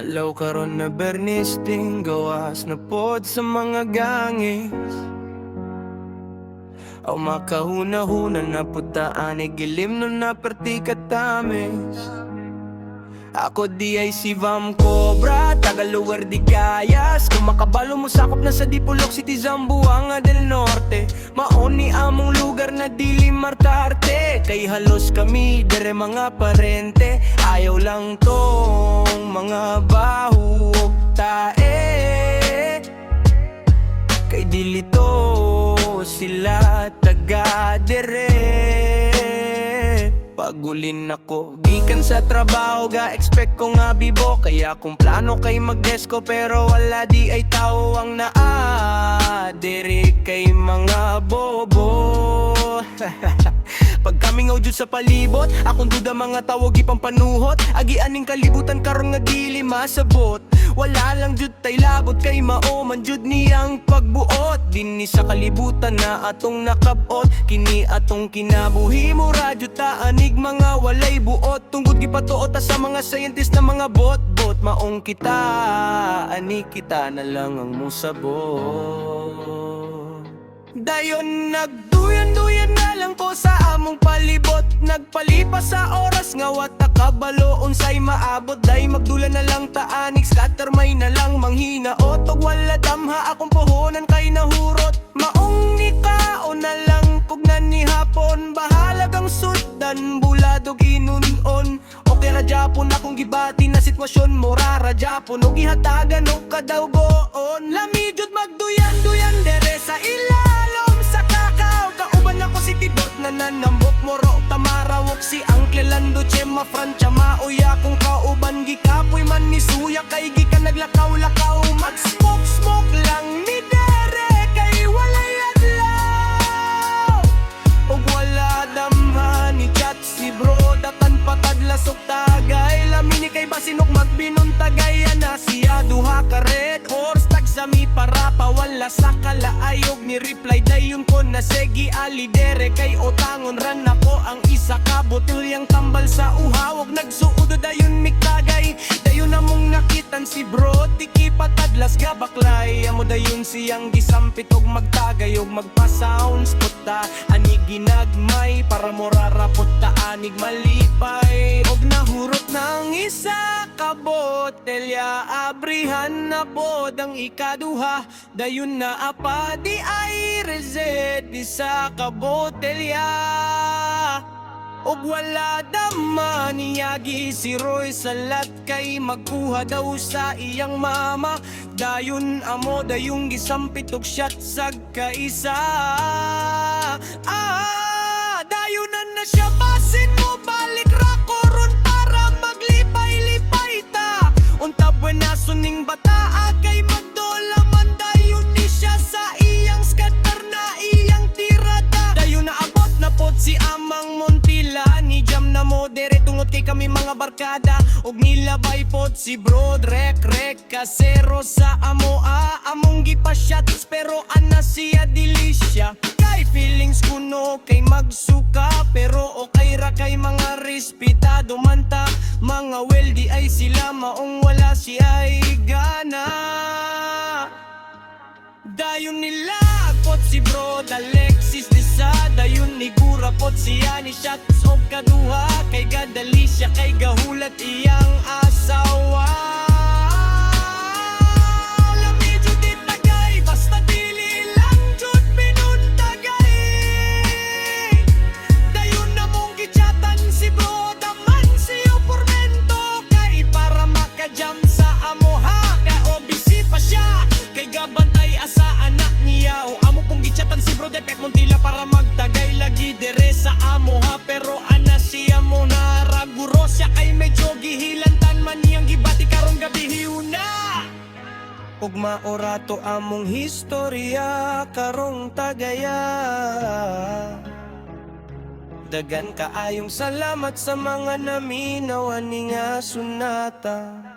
Alaw karon na bernis ding gawas na pod sa mga gangis. Aw makahuna-huna na putaan gilim no na perti katamis. Ako di ay si Vam Cobra, taga Lower di Kayas. Kung makabalo mo sakop na sa Dipolog City, Zamboanga del Norte. Maoni among lugar na dili martarte. Kay halos kami dere mga parente. Ayaw lang tong mga bahu og tae. Kay dili to sila taga dere. Pagulin ako gikan sa trabaho, ga-expect ko nga bibo. Kaya kung plano kay mag-desko pero wala di ay tao ang naadiri kay mga bobo. Pag kami nga jud sa palibot, akong duda mga tawag ipampanuhot. Agi aning kalibutan karon nga dili masabot. Wala lang jud tay labot kay mao man jud niyang pagbuot. Dinhi sa kalibutan na atong nakabot, kini atong kinabuhi mo radyo ta anig mga walay buot. Tungod gipatuot sa mga scientist na mga bot-bot. Maong kita, ani kita na lang ang musabot. Dayon nagduyan-duyan na lang ko sa among palibot. Nagpalipas sa oras nga wata kabalo unsay maabot. Day magdula na lang taanig, scatter may na lang manghina. Otog wala damha akong puhunan kay nahurot. Maong nikao na lang kog na ni hapon. Bahalagang sudan buladog inunon. Okay ra Japon akong gibati na sitwasyon mo rara Japon. Og ihatagan og kadawgoon. Lami jud magduyan-duyan dere sa ilalom sa kakao. Kauban ako si Tidot na nanambok moro tamarawok si Uncle Lando Chema Francia mauya kung kauban gikapoy man ni suya kay gikan naglakaw-lakaw. Mag-smoke-smoke lang ni dere kay walay adlaw. Og wala damhan ni chat si bro datan patadlasok tagay. Lamini kay basinok magbinon tagay na siya duha ka red horse tag sa mi para pa wala sa kalaayog ni reply dayon ko na segi alidere kay otangon ran ako ang isa ka botilyang tambal sa uhawog nagsuudo dayon miktagay. Dayon namong nakitan si bro tiki patadlas gabaklay. Amo dayon siyang gisampit og magtagay og magpa-sounds puta ani ginagmay para morarapot ta anig malipay. Og nahurot ng isa ka botelya abrihan na pod ang ikaduha. Dayon na apa di ay reset di sa kabotelya. Og wala daman niyagi si Roy salat kay magkuha daw sa iyang mama. Dayon amo dayong gisampit og shot sa kaisa. Dayonan na siya basin mo balik ra koron para maglipay-lipay ta. Unta buenason ning bata kay magdolaman dayon ni siya sa iyang scatter na iyang tirada. Dayon na abot na pod si Amang Montila ni jam na mo dere tungod kay kami mga barkada. Og nilabay pod si Bro Rek kasero sa amoa. Among gipashots pero ana siya dilisya. Kay feelings kuno kay magsuka pero okay ra kay mga respetado man ta. Mga weldi ay sila maong wala si ay gana. Dayon nila pot si Bro Alexis Disa. Dayon ni Gura pot siya ni shots og kaduha. Kay gadali siya kay gahulat iyang asawa. Lami jud di tagay basta dili lang jud pinuntagay. Dayon na mong gichatan si Bro daman siyo pormento. Kay para makajam sa amoha ka o busy pa siya. Kay gabantay asa anak niya. O amo pong gichatan si Bro Depek Montila para magtagay lagi dere sa amoha. Pero ana siya mo naraguro siya kay medyo gihilantan man niyang gibati karong gabi hiuna. Ug maorato among historya karong tagaya. Dagan kaayong salamat sa mga naminaw ani nga sunata.